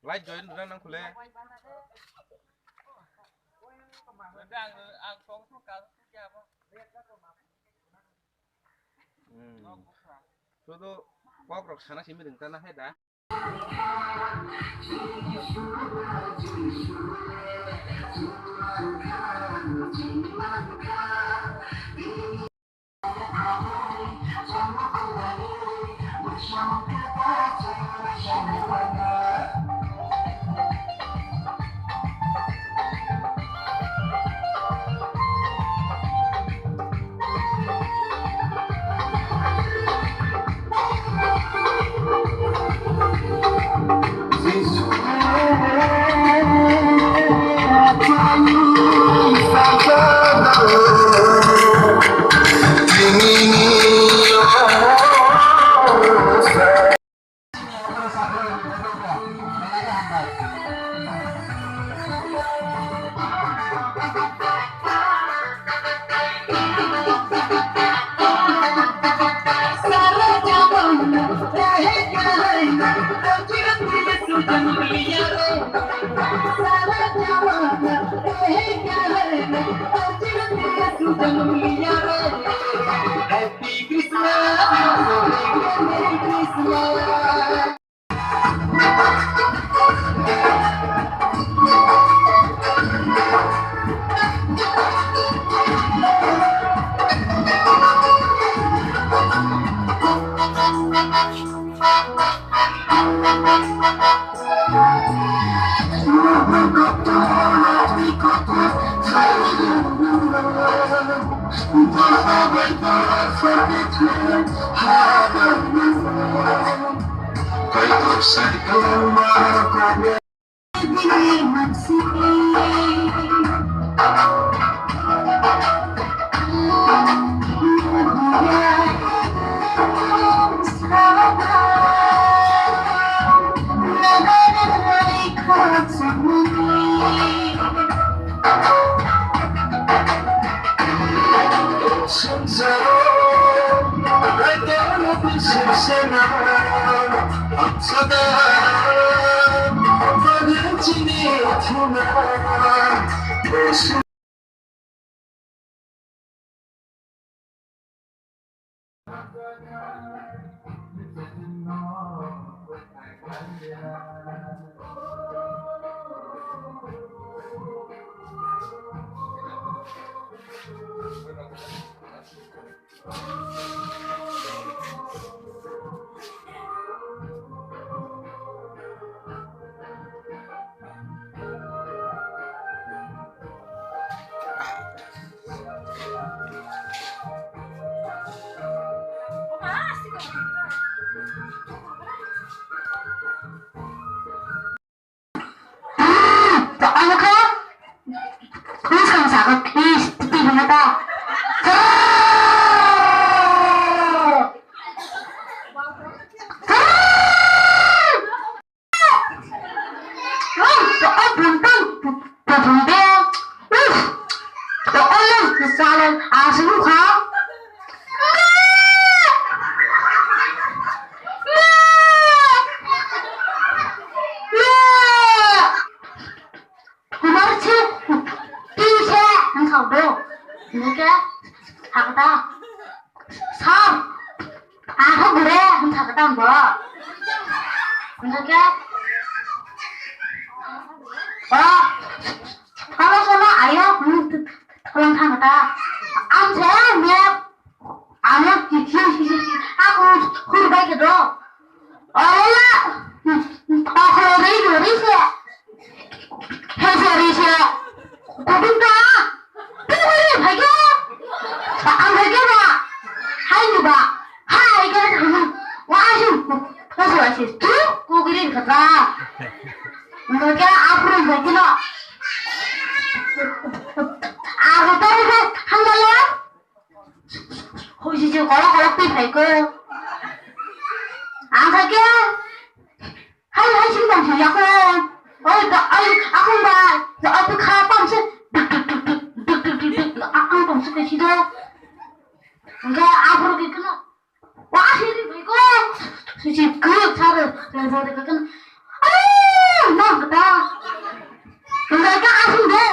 Light join udah nang kule. Tuh kok rok sana sih mideng tanah heda. Aku pis, piti mata. Salah asal kau. Kumarci, pisah, engkau do, nega, hakta, sam, aku gure, engkau kata mbak, nega, kalau sama ayah, kalau engkau kata, saya niat, anak cici, aku kurang gitu, ayah, aku lagi sih. 해설이세 고든가 그거를 발견 안 발견아 하이누바 하이가 와슈 그래서 와시 두 고기를 가자 너가 앞으로 발견아 아고 떨어져 한 달러 혹시 지금 걸어걸어 삐 발견 안 갈게 한 신경 주려고 aku mbak, aku kapan sih? Aku dong suka situ. Enggak, aku pergi kena. Wah, sini bego. Suci gelap cara, cara kan. Nah, kita. Enggak